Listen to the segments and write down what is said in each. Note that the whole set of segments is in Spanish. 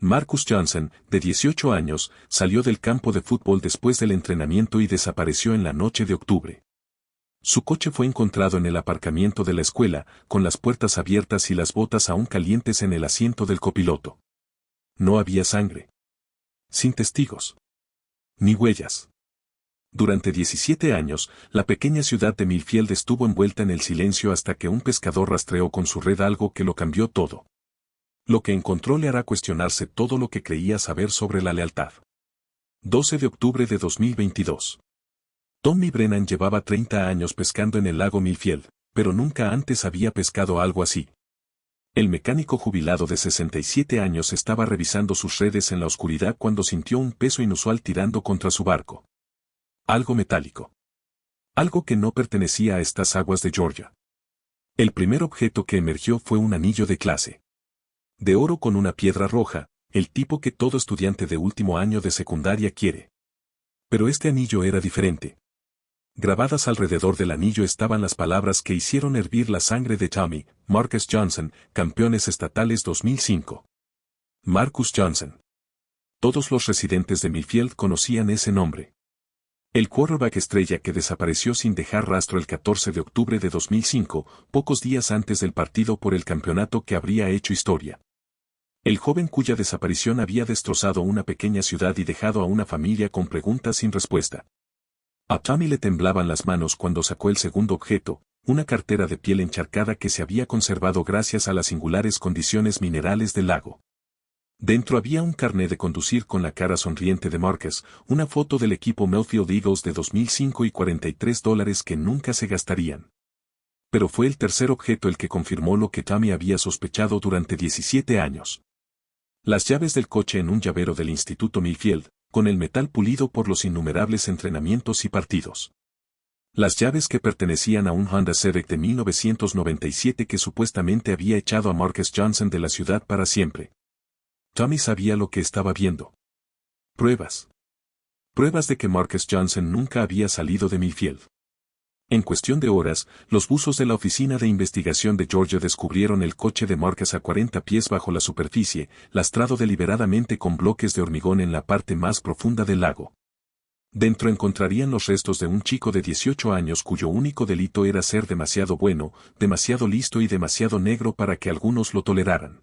Marcus Johnson, de 18 años, salió del campo de fútbol después del entrenamiento y desapareció en la noche de octubre. Su coche fue encontrado en el aparcamiento de la escuela, con las puertas abiertas y las botas aún calientes en el asiento del copiloto. No había sangre. Sin testigos. Ni huellas. Durante 17 años, la pequeña ciudad de Millfield estuvo envuelta en el silencio hasta que un pescador rastreó con su red algo que lo cambió todo. Lo que encontró le hará cuestionarse todo lo que creía saber sobre la lealtad. 12 de octubre de 2022. Tommy Brennan llevaba 30 años pescando en el lago Millfield, pero nunca antes había pescado algo así. El mecánico jubilado de 67 años estaba revisando sus redes en la oscuridad cuando sintió un peso inusual tirando contra su barco. Algo metálico. Algo que no pertenecía a estas aguas de Georgia. El primer objeto que emergió fue un anillo de clase. De oro con una piedra roja, el tipo que todo estudiante de último año de secundaria quiere. Pero este anillo era diferente. Grabadas alrededor del anillo estaban las palabras que hicieron hervir la sangre de Tommy, Marcus Johnson, campeones estatales 2005. Marcus Johnson. Todos los residentes de Millfield conocían ese nombre. El quarterback estrella que desapareció sin dejar rastro el 14 de octubre de 2005, pocos días antes del partido por el campeonato que habría hecho historia. El joven cuya desaparición había destrozado una pequeña ciudad y dejado a una familia con preguntas sin respuesta. A Tommy le temblaban las manos cuando sacó el segundo objeto, una cartera de piel encharcada que se había conservado gracias a las singulares condiciones minerales del lago. Dentro había un carné de conducir con la cara sonriente de Marcus, una foto del equipo Millfield Eagles de 2005 y $43 que nunca se gastarían. Pero fue el tercer objeto el que confirmó lo que Tommy había sospechado durante 17 años. Las llaves del coche en un llavero del Instituto Millfield, con el metal pulido por los innumerables entrenamientos y partidos. Las llaves que pertenecían a un Honda Civic de 1997 que supuestamente había echado a Marcus Johnson de la ciudad para siempre. Tommy sabía lo que estaba viendo. Pruebas. Pruebas de que Marcus Johnson nunca había salido de Millfield. En cuestión de horas, los buzos de la Oficina de Investigación de Georgia descubrieron el coche de Marcus a 40 pies bajo la superficie, lastrado deliberadamente con bloques de hormigón en la parte más profunda del lago. Dentro encontrarían los restos de un chico de 18 años cuyo único delito era ser demasiado bueno, demasiado listo y demasiado negro para que algunos lo toleraran.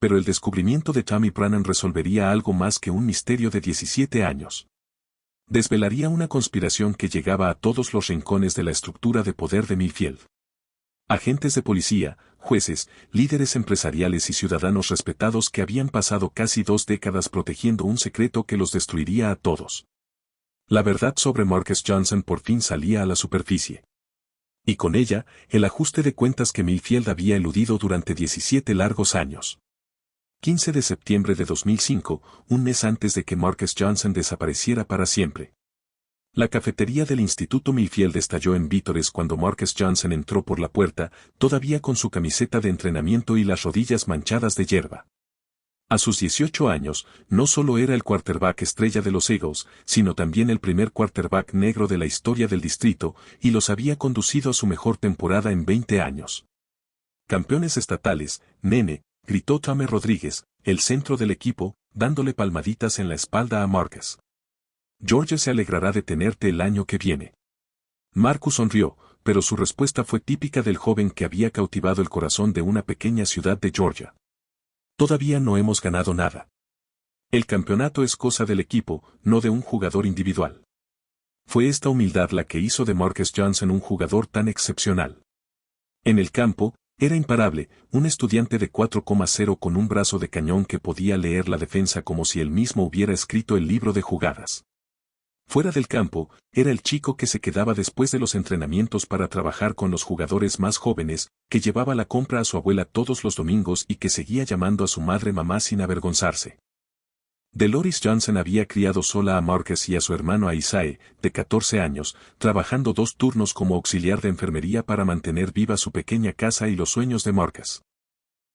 Pero el descubrimiento de Tommy Brennan resolvería algo más que un misterio de 17 años. Desvelaría una conspiración que llegaba a todos los rincones de la estructura de poder de Millfield. Agentes de policía, jueces, líderes empresariales y ciudadanos respetados que habían pasado casi 2 décadas protegiendo un secreto que los destruiría a todos. La verdad sobre Marcus Johnson por fin salía a la superficie. Y con ella, el ajuste de cuentas que Millfield había eludido durante 17 largos años. 15 de septiembre de 2005, un mes antes de que Marcus Johnson desapareciera para siempre. La cafetería del Instituto Millfield estalló en vítores cuando Marcus Johnson entró por la puerta, todavía con su camiseta de entrenamiento y las rodillas manchadas de hierba. A sus 18 años, no solo era el quarterback estrella de los Eagles, sino también el primer quarterback negro de la historia del distrito, y los había conducido a su mejor temporada en 20 años. Campeones estatales, nene, gritó Tommy Rodríguez, el centro del equipo, dándole palmaditas en la espalda a Marcus. Georgia se alegrará de tenerte el año que viene. Marcus sonrió, pero su respuesta fue típica del joven que había cautivado el corazón de una pequeña ciudad de Georgia. Todavía no hemos ganado nada. El campeonato es cosa del equipo, no de un jugador individual. Fue esta humildad la que hizo de Marcus Johnson un jugador tan excepcional. En el campo, era imparable, un estudiante de 4,0 con un brazo de cañón que podía leer la defensa como si él mismo hubiera escrito el libro de jugadas. Fuera del campo, era el chico que se quedaba después de los entrenamientos para trabajar con los jugadores más jóvenes, que llevaba la compra a su abuela todos los domingos y que seguía llamando a su madre mamá sin avergonzarse. Deloris Johnson había criado sola a Marcus y a su hermano Isaiah, de 14 años, trabajando 2 turnos como auxiliar de enfermería para mantener viva su pequeña casa y los sueños de Marcus.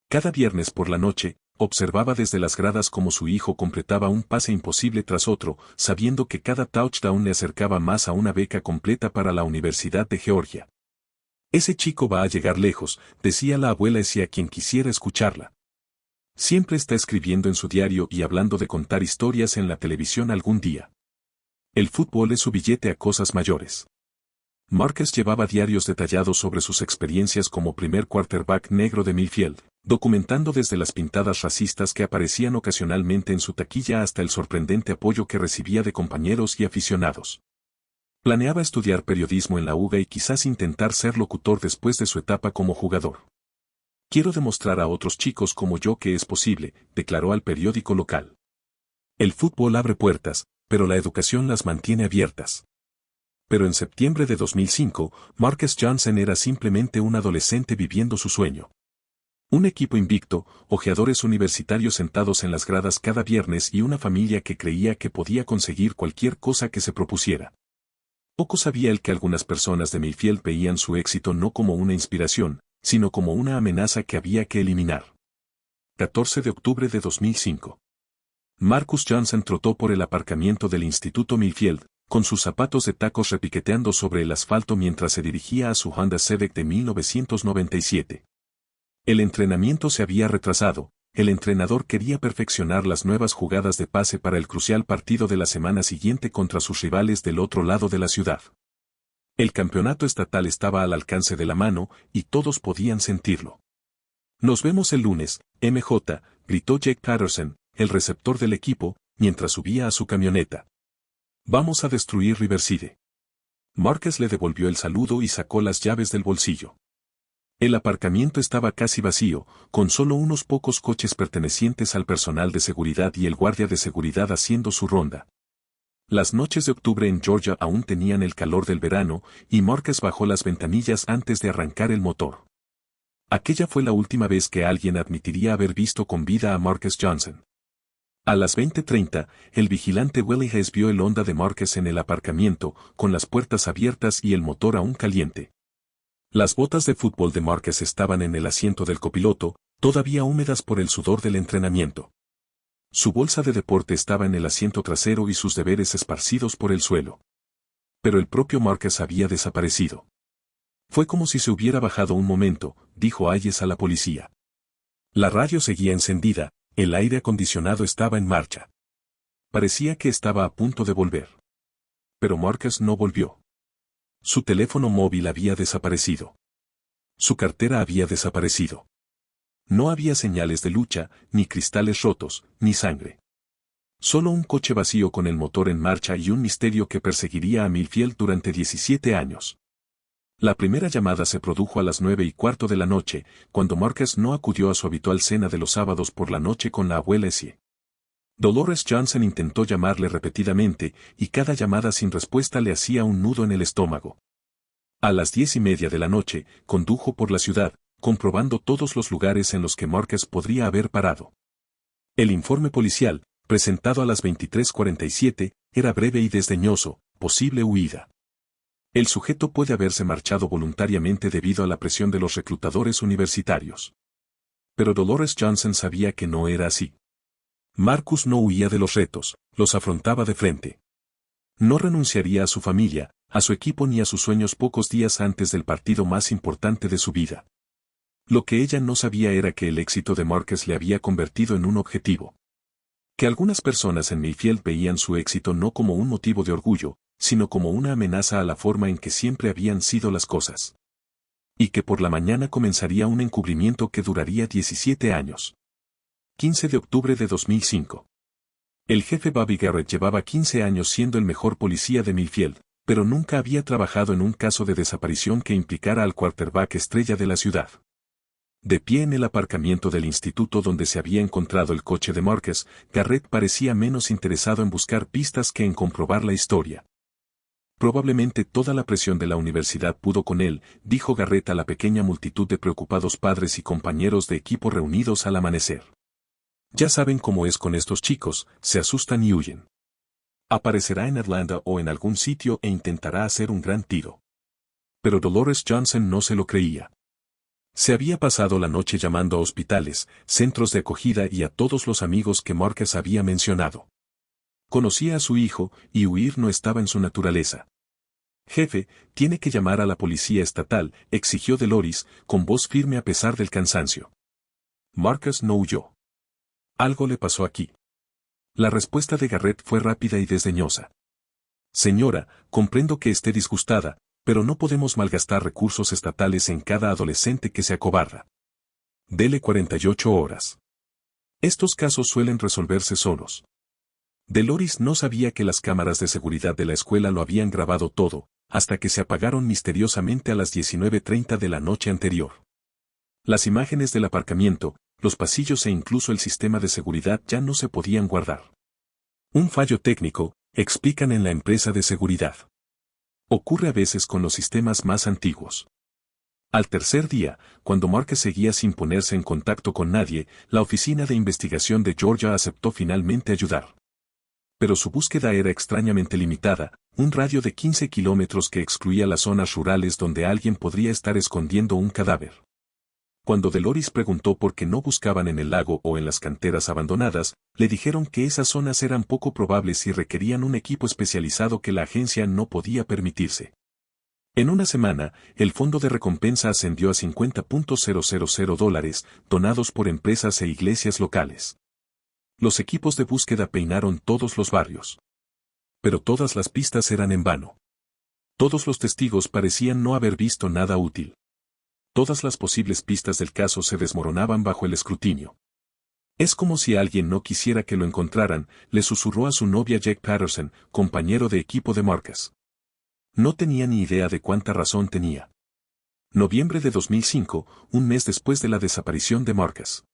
Cada viernes por la noche, observaba desde las gradas cómo su hijo completaba un pase imposible tras otro, sabiendo que cada touchdown le acercaba más a una beca completa para la Universidad de Georgia. Ese chico va a llegar lejos, decía la abuela hacia quien quisiera escucharla. Siempre está escribiendo en su diario y hablando de contar historias en la televisión algún día. El fútbol es su billete a cosas mayores. Marcus llevaba diarios detallados sobre sus experiencias como primer quarterback negro de Mayfield, documentando desde las pintadas racistas que aparecían ocasionalmente en su taquilla hasta el sorprendente apoyo que recibía de compañeros y aficionados. Planeaba estudiar periodismo en la UGA y quizás intentar ser locutor después de su etapa como jugador. Quiero demostrar a otros chicos como yo que es posible, declaró al periódico local. El fútbol abre puertas, pero la educación las mantiene abiertas. Pero en septiembre de 2005, Marcus Johnson era simplemente un adolescente viviendo su sueño. Un equipo invicto, ojeadores universitarios sentados en las gradas cada viernes y una familia que creía que podía conseguir cualquier cosa que se propusiera. Poco sabía él que algunas personas de Mayfield veían su éxito no como una inspiración, sino como una amenaza que había que eliminar. 14 de octubre de 2005. Marcus Johnson trotó por el aparcamiento del Instituto Mayfield, con sus zapatos de tacos repiqueteando sobre el asfalto mientras se dirigía a su Honda Civic de 1997. El entrenamiento se había retrasado, el entrenador quería perfeccionar las nuevas jugadas de pase para el crucial partido de la semana siguiente contra sus rivales del otro lado de la ciudad. El campeonato estatal estaba al alcance de la mano y todos podían sentirlo. Nos vemos el lunes, MJ, gritó Jake Patterson, el receptor del equipo, mientras subía a su camioneta. Vamos a destruir Riverside. Marcus le devolvió el saludo y sacó las llaves del bolsillo. El aparcamiento estaba casi vacío, con solo unos pocos coches pertenecientes al personal de seguridad y el guardia de seguridad haciendo su ronda. Las noches de octubre en Georgia aún tenían el calor del verano, y Marcus bajó las ventanillas antes de arrancar el motor. Aquella fue la última vez que alguien admitiría haber visto con vida a Marcus Johnson. A las 20:30, el vigilante Willie Hess vio el Honda de Marcus en el aparcamiento, con las puertas abiertas y el motor aún caliente. Las botas de fútbol de Marcus estaban en el asiento del copiloto, todavía húmedas por el sudor del entrenamiento. Su bolsa de deporte estaba en el asiento trasero y sus deberes esparcidos por el suelo. Pero el propio Marcus había desaparecido. Fue como si se hubiera bajado un momento, dijo Hayes a la policía. La radio seguía encendida, el aire acondicionado estaba en marcha. Parecía que estaba a punto de volver. Pero Marcus no volvió. Su teléfono móvil había desaparecido. Su cartera había desaparecido. No había señales de lucha, ni cristales rotos, ni sangre. Solo un coche vacío con el motor en marcha y un misterio que perseguiría a Mayfield durante 17 años. La primera llamada se produjo a las 9:15 de la noche, cuando Marcus no acudió a su habitual cena de los sábados por la noche con la abuela Essie. Dolores Johnson intentó llamarle repetidamente, y cada llamada sin respuesta le hacía un nudo en el estómago. A las 10:30 de la noche, condujo por la ciudad, comprobando todos los lugares en los que Marcus podría haber parado. El informe policial, presentado a las 23:47, era breve y desdeñoso: posible huida. El sujeto puede haberse marchado voluntariamente debido a la presión de los reclutadores universitarios. Pero Dolores Johnson sabía que no era así. Marcus no huía de los retos, los afrontaba de frente. No renunciaría a su familia, a su equipo ni a sus sueños pocos días antes del partido más importante de su vida. Lo que ella no sabía era que el éxito de Marcus le había convertido en un objetivo. Que algunas personas en Mayfield veían su éxito no como un motivo de orgullo, sino como una amenaza a la forma en que siempre habían sido las cosas. Y que por la mañana comenzaría un encubrimiento que duraría 17 años. 15 de octubre de 2005. El jefe Bobby Garrett llevaba 15 años siendo el mejor policía de Mayfield, pero nunca había trabajado en un caso de desaparición que implicara al quarterback estrella de la ciudad. De pie en el aparcamiento del instituto donde se había encontrado el coche de Marcus, Garrett parecía menos interesado en buscar pistas que en comprobar la historia. Probablemente toda la presión de la universidad pudo con él, dijo Garrett a la pequeña multitud de preocupados padres y compañeros de equipo reunidos al amanecer. Ya saben cómo es con estos chicos, se asustan y huyen. Aparecerá en Atlanta o en algún sitio e intentará hacer un gran tiro. Pero Dolores Johnson no se lo creía. Se había pasado la noche llamando a hospitales, centros de acogida y a todos los amigos que Marcus había mencionado. Conocía a su hijo, y huir no estaba en su naturaleza. Jefe, tiene que llamar a la policía estatal, exigió Dolores, con voz firme a pesar del cansancio. Marcus no huyó. Algo le pasó aquí. La respuesta de Garrett fue rápida y desdeñosa. Señora, comprendo que esté disgustada, pero no podemos malgastar recursos estatales en cada adolescente que se acobarda. Dele 48 horas. Estos casos suelen resolverse solos. Deloris no sabía que las cámaras de seguridad de la escuela lo habían grabado todo, hasta que se apagaron misteriosamente a las 19:30 de la noche anterior. Las imágenes del aparcamiento, los pasillos e incluso el sistema de seguridad ya no se podían guardar. Un fallo técnico, explican en la empresa de seguridad. Ocurre a veces con los sistemas más antiguos. Al tercer día, cuando Marcus seguía sin ponerse en contacto con nadie, la Oficina de Investigación de Georgia aceptó finalmente ayudar. Pero su búsqueda era extrañamente limitada, un radio de 15 kilómetros que excluía las zonas rurales donde alguien podría estar escondiendo un cadáver. Cuando Deloris preguntó por qué no buscaban en el lago o en las canteras abandonadas, le dijeron que esas zonas eran poco probables y requerían un equipo especializado que la agencia no podía permitirse. En una semana, el fondo de recompensa ascendió a $50,000 donados por empresas e iglesias locales. Los equipos de búsqueda peinaron todos los barrios. Pero todas las pistas eran en vano. Todos los testigos parecían no haber visto nada útil. Todas las posibles pistas del caso se desmoronaban bajo el escrutinio. Es como si alguien no quisiera que lo encontraran, le susurró a su novia Jack Patterson, compañero de equipo de Marcus. No tenía ni idea de cuánta razón tenía. Noviembre de 2005, un mes después de la desaparición de Marcus.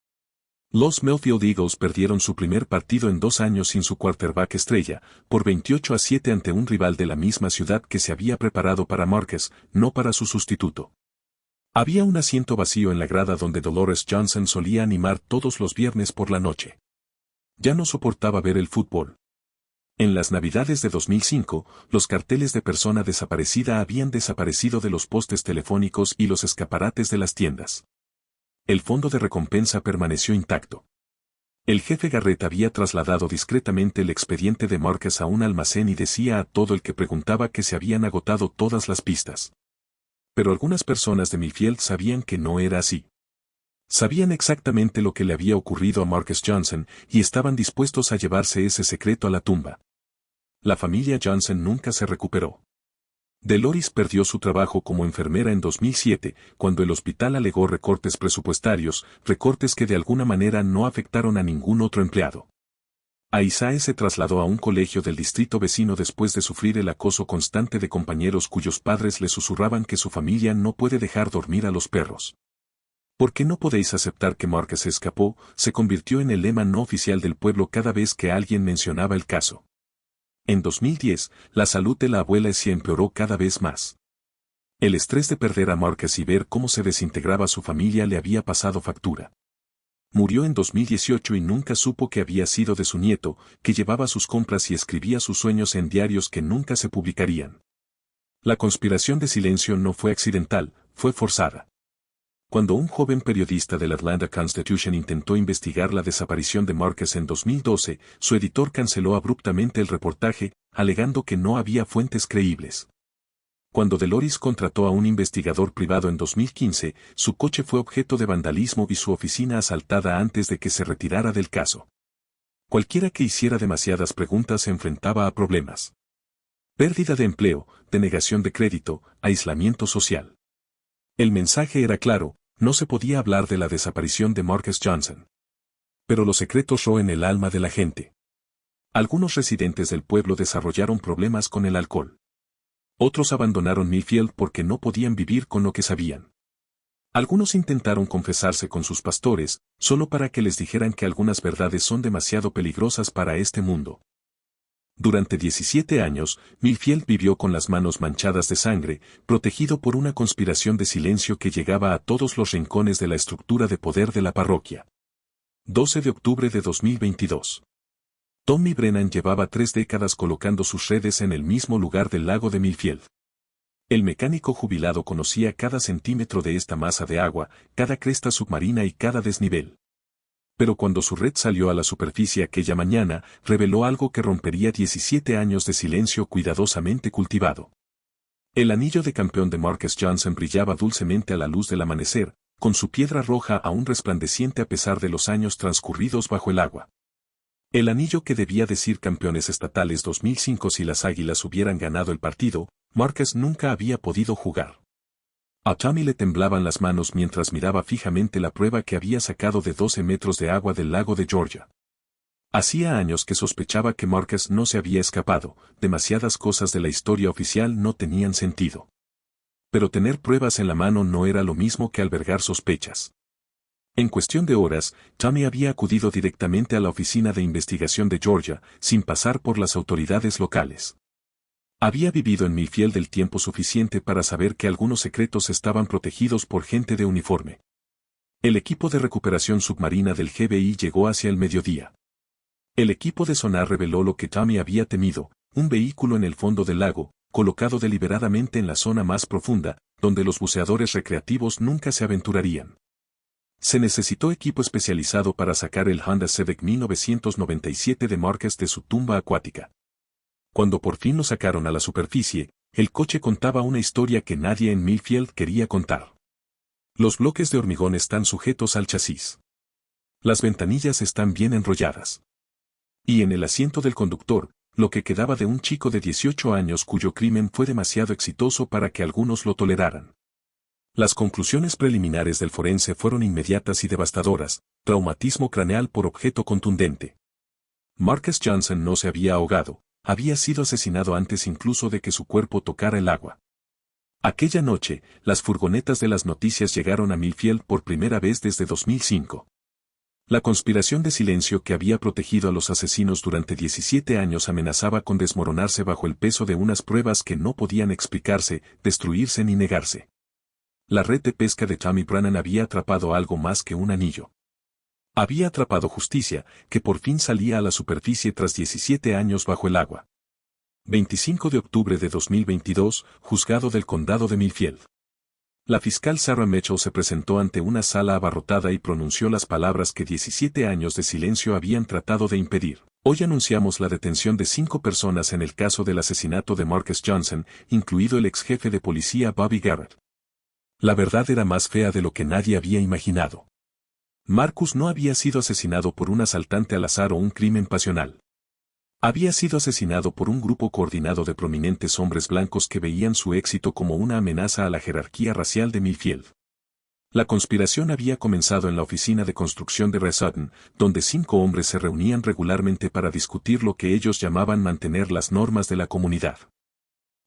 Los Millfield Eagles perdieron su primer partido en 2 años sin su quarterback estrella, por 28-7 ante un rival de la misma ciudad que se había preparado para Marcus, no para su sustituto. Había un asiento vacío en la grada donde Dolores Johnson solía animar todos los viernes por la noche. Ya no soportaba ver el fútbol. En las Navidades de 2005, los carteles de persona desaparecida habían desaparecido de los postes telefónicos y los escaparates de las tiendas. El fondo de recompensa permaneció intacto. El jefe Garrett había trasladado discretamente el expediente de Marcus a un almacén y decía a todo el que preguntaba que se habían agotado todas las pistas. Pero algunas personas de Millfield sabían que no era así. Sabían exactamente lo que le había ocurrido a Marcus Johnson y estaban dispuestos a llevarse ese secreto a la tumba. La familia Johnson nunca se recuperó. Deloris perdió su trabajo como enfermera en 2007, cuando el hospital alegó recortes presupuestarios, recortes que de alguna manera no afectaron a ningún otro empleado. Aisae se trasladó a un colegio del distrito vecino después de sufrir el acoso constante de compañeros cuyos padres le susurraban que su familia no puede dejar dormir a los perros. ¿Por qué no podéis aceptar que Marcus se escapó? Se convirtió en el lema no oficial del pueblo cada vez que alguien mencionaba el caso. En 2010, la salud de la abuela se empeoró cada vez más. El estrés de perder a Marcus y ver cómo se desintegraba su familia le había pasado factura. Murió en 2018 y nunca supo que había sido de su nieto, que llevaba sus compras y escribía sus sueños en diarios que nunca se publicarían. La conspiración de silencio no fue accidental, fue forzada. Cuando un joven periodista del Atlanta Constitution intentó investigar la desaparición de Marcus en 2012, su editor canceló abruptamente el reportaje, alegando que no había fuentes creíbles. Cuando Deloris contrató a un investigador privado en 2015, su coche fue objeto de vandalismo y su oficina asaltada antes de que se retirara del caso. Cualquiera que hiciera demasiadas preguntas se enfrentaba a problemas. Pérdida de empleo, denegación de crédito, aislamiento social. El mensaje era claro, no se podía hablar de la desaparición de Marcus Johnson. Pero los secretos roen el alma de la gente. Algunos residentes del pueblo desarrollaron problemas con el alcohol. Otros abandonaron Millfield porque no podían vivir con lo que sabían. Algunos intentaron confesarse con sus pastores, solo para que les dijeran que algunas verdades son demasiado peligrosas para este mundo. Durante 17 años, Millfield vivió con las manos manchadas de sangre, protegido por una conspiración de silencio que llegaba a todos los rincones de la estructura de poder de la parroquia. 12 de octubre de 2022. Tommy Brennan llevaba 3 décadas colocando sus redes en el mismo lugar del lago de Millfield. El mecánico jubilado conocía cada centímetro de esta masa de agua, cada cresta submarina y cada desnivel. Pero cuando su red salió a la superficie aquella mañana, reveló algo que rompería 17 años de silencio cuidadosamente cultivado. El anillo de campeón de Marcus Johnson brillaba dulcemente a la luz del amanecer, con su piedra roja aún resplandeciente a pesar de los años transcurridos bajo el agua. El anillo que debía decir campeones estatales 2005 si las Águilas hubieran ganado el partido, Marcus nunca había podido jugar. A Tommy le temblaban las manos mientras miraba fijamente la prueba que había sacado de 12 metros de agua del lago de Georgia. Hacía años que sospechaba que Marcus no se había escapado, demasiadas cosas de la historia oficial no tenían sentido. Pero tener pruebas en la mano no era lo mismo que albergar sospechas. En cuestión de horas, Tommy había acudido directamente a la oficina de investigación de Georgia, sin pasar por las autoridades locales. Había vivido en Mayfield el tiempo suficiente para saber que algunos secretos estaban protegidos por gente de uniforme. El equipo de recuperación submarina del FBI llegó hacia el mediodía. El equipo de sonar reveló lo que Tommy había temido, un vehículo en el fondo del lago, colocado deliberadamente en la zona más profunda, donde los buceadores recreativos nunca se aventurarían. Se necesitó equipo especializado para sacar el Honda Civic 1997 de Marcus de su tumba acuática. Cuando por fin lo sacaron a la superficie, el coche contaba una historia que nadie en Mayfield quería contar. Los bloques de hormigón están sujetos al chasis. Las ventanillas están bien enrolladas. Y en el asiento del conductor, lo que quedaba de un chico de 18 años cuyo crimen fue demasiado exitoso para que algunos lo toleraran. Las conclusiones preliminares del forense fueron inmediatas y devastadoras: traumatismo craneal por objeto contundente. Marcus Johnson no se había ahogado, había sido asesinado antes incluso de que su cuerpo tocara el agua. Aquella noche, las furgonetas de las noticias llegaron a Mayfield por primera vez desde 2005. La conspiración de silencio que había protegido a los asesinos durante 17 años amenazaba con desmoronarse bajo el peso de unas pruebas que no podían explicarse, destruirse ni negarse. La red de pesca de Tommy Brannan había atrapado algo más que un anillo. Había atrapado justicia, que por fin salía a la superficie tras 17 años bajo el agua. 25 de octubre de 2022, Juzgado del Condado de Mayfield. La fiscal Sarah Mitchell se presentó ante una sala abarrotada y pronunció las palabras que 17 años de silencio habían tratado de impedir. Hoy anunciamos la detención de 5 personas en el caso del asesinato de Marcus Johnson, incluido el ex jefe de policía Bobby Garrett. La verdad era más fea de lo que nadie había imaginado. Marcus no había sido asesinado por un asaltante al azar o un crimen pasional. Había sido asesinado por un grupo coordinado de prominentes hombres blancos que veían su éxito como una amenaza a la jerarquía racial de Mayfield. La conspiración había comenzado en la oficina de construcción de Resutton, donde 5 hombres se reunían regularmente para discutir lo que ellos llamaban mantener las normas de la comunidad.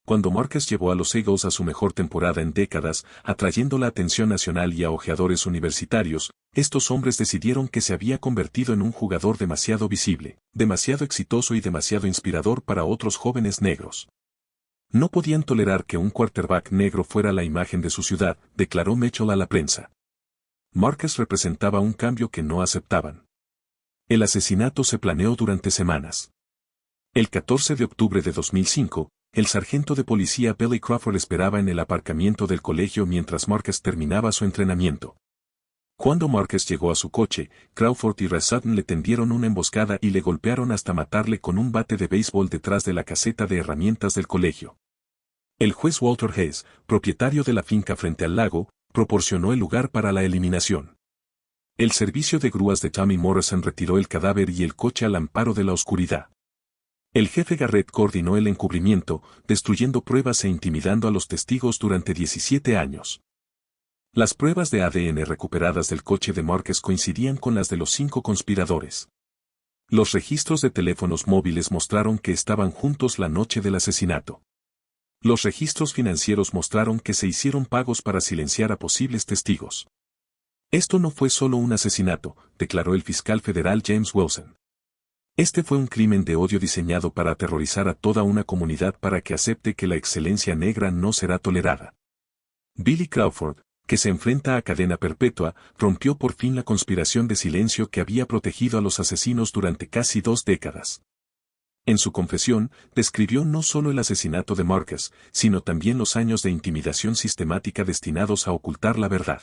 Cuando Marcus llevó a los Eagles a su mejor temporada en décadas, atrayendo la atención nacional y a ojeadores universitarios, estos hombres decidieron que se había convertido en un jugador demasiado visible, demasiado exitoso y demasiado inspirador para otros jóvenes negros. No podían tolerar que un quarterback negro fuera la imagen de su ciudad, declaró Mitchell a la prensa. Marcus representaba un cambio que no aceptaban. El asesinato se planeó durante semanas. El 14 de octubre de 2005, el sargento de policía Billy Crawford esperaba en el aparcamiento del colegio mientras Marcus terminaba su entrenamiento. Cuando Marcus llegó a su coche, Crawford y Resutton le tendieron una emboscada y le golpearon hasta matarle con un bate de béisbol detrás de la caseta de herramientas del colegio. El juez Walter Hayes, propietario de la finca frente al lago, proporcionó el lugar para la eliminación. El servicio de grúas de Tommy Morrison retiró el cadáver y el coche al amparo de la oscuridad. El jefe Garrett coordinó el encubrimiento, destruyendo pruebas e intimidando a los testigos durante 17 años. Las pruebas de ADN recuperadas del coche de Marcus coincidían con las de los 5 conspiradores. Los registros de teléfonos móviles mostraron que estaban juntos la noche del asesinato. Los registros financieros mostraron que se hicieron pagos para silenciar a posibles testigos. Esto no fue solo un asesinato, declaró el fiscal federal James Wilson. Este fue un crimen de odio diseñado para aterrorizar a toda una comunidad para que acepte que la excelencia negra no será tolerada. Billy Crawford, que se enfrenta a cadena perpetua, rompió por fin la conspiración de silencio que había protegido a los asesinos durante casi 2 décadas. En su confesión, describió no solo el asesinato de Marcus, sino también los años de intimidación sistemática destinados a ocultar la verdad.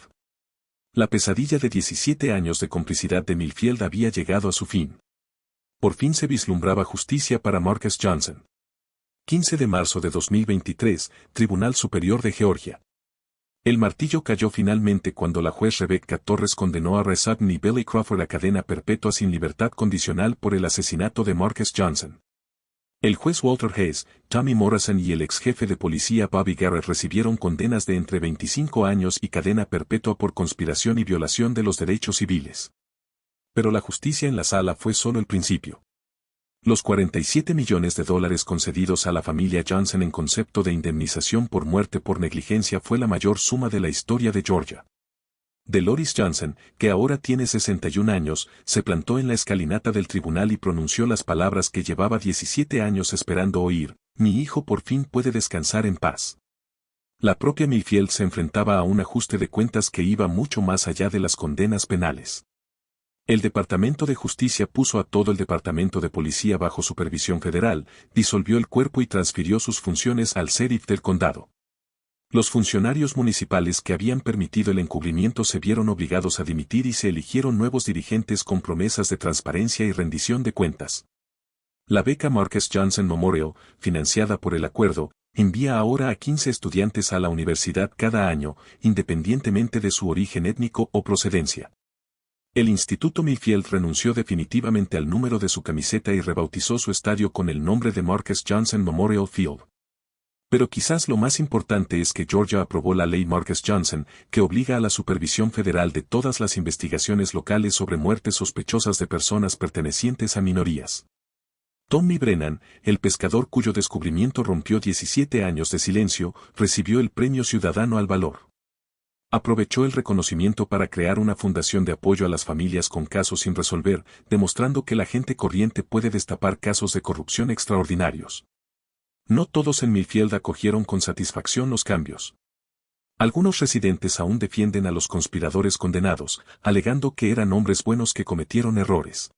La pesadilla de 17 años de complicidad de Mayfield había llegado a su fin. Por fin se vislumbraba justicia para Marcus Johnson. 15 de marzo de 2023, Tribunal Superior de Georgia. El martillo cayó finalmente cuando la juez Rebecca Torres condenó a Reza y Billy Crawford a cadena perpetua sin libertad condicional por el asesinato de Marcus Johnson. El juez Walter Hayes, Tommy Morrison y el ex jefe de policía Bobby Garrett recibieron condenas de entre 25 años y cadena perpetua por conspiración y violación de los derechos civiles. Pero la justicia en la sala fue solo el principio. Los 47 millones de dólares concedidos a la familia Johnson en concepto de indemnización por muerte por negligencia fue la mayor suma de la historia de Georgia. Dolores Johnson, que ahora tiene 61 años, se plantó en la escalinata del tribunal y pronunció las palabras que llevaba 17 años esperando oír: mi hijo por fin puede descansar en paz. La propia Mayfield se enfrentaba a un ajuste de cuentas que iba mucho más allá de las condenas penales. El Departamento de Justicia puso a todo el Departamento de Policía bajo supervisión federal, disolvió el cuerpo y transfirió sus funciones al sheriff del condado. Los funcionarios municipales que habían permitido el encubrimiento se vieron obligados a dimitir y se eligieron nuevos dirigentes con promesas de transparencia y rendición de cuentas. La beca Marcus Johnson Memorial, financiada por el acuerdo, envía ahora a 15 estudiantes a la universidad cada año, independientemente de su origen étnico o procedencia. El Instituto Mayfield renunció definitivamente al número de su camiseta y rebautizó su estadio con el nombre de Marcus Johnson Memorial Field. Pero quizás lo más importante es que Georgia aprobó la ley Marcus Johnson, que obliga a la supervisión federal de todas las investigaciones locales sobre muertes sospechosas de personas pertenecientes a minorías. Tommy Brennan, el pescador cuyo descubrimiento rompió 17 años de silencio, recibió el Premio Ciudadano al Valor. Aprovechó el reconocimiento para crear una fundación de apoyo a las familias con casos sin resolver, demostrando que la gente corriente puede destapar casos de corrupción extraordinarios. No todos en Mayfield acogieron con satisfacción los cambios. Algunos residentes aún defienden a los conspiradores condenados, alegando que eran hombres buenos que cometieron errores.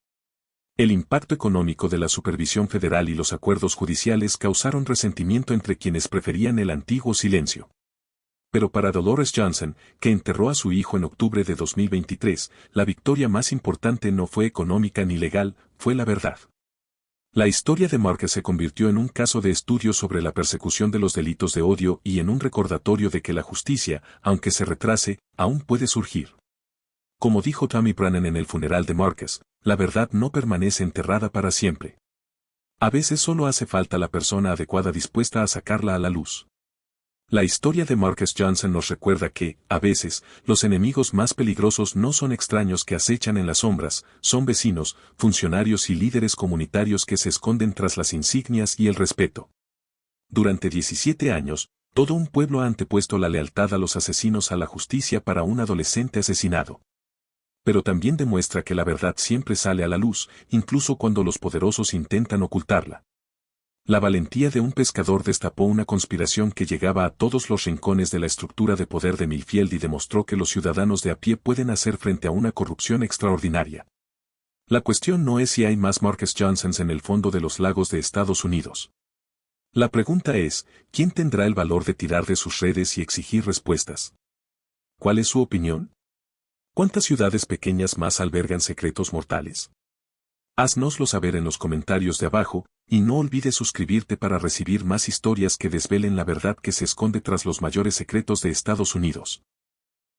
El impacto económico de la supervisión federal y los acuerdos judiciales causaron resentimiento entre quienes preferían el antiguo silencio. Pero para Dolores Johnson, que enterró a su hijo en octubre de 2023, la victoria más importante no fue económica ni legal, fue la verdad. La historia de Marcus se convirtió en un caso de estudio sobre la persecución de los delitos de odio y en un recordatorio de que la justicia, aunque se retrase, aún puede surgir. Como dijo Tommy Brennan en el funeral de Marcus, la verdad no permanece enterrada para siempre. A veces solo hace falta la persona adecuada dispuesta a sacarla a la luz. La historia de Marcus Johnson nos recuerda que, a veces, los enemigos más peligrosos no son extraños que acechan en las sombras, son vecinos, funcionarios y líderes comunitarios que se esconden tras las insignias y el respeto. Durante 17 años, todo un pueblo ha antepuesto la lealtad a los asesinos a la justicia para un adolescente asesinado. Pero también demuestra que la verdad siempre sale a la luz, incluso cuando los poderosos intentan ocultarla. La valentía de un pescador destapó una conspiración que llegaba a todos los rincones de la estructura de poder de Mayfield y demostró que los ciudadanos de a pie pueden hacer frente a una corrupción extraordinaria. La cuestión no es si hay más Marcus Johnsons en el fondo de los lagos de Estados Unidos. La pregunta es, ¿quién tendrá el valor de tirar de sus redes y exigir respuestas? ¿Cuál es su opinión? ¿Cuántas ciudades pequeñas más albergan secretos mortales? Haznoslo saber en los comentarios de abajo, y no olvides suscribirte para recibir más historias que desvelen la verdad que se esconde tras los mayores secretos de Estados Unidos.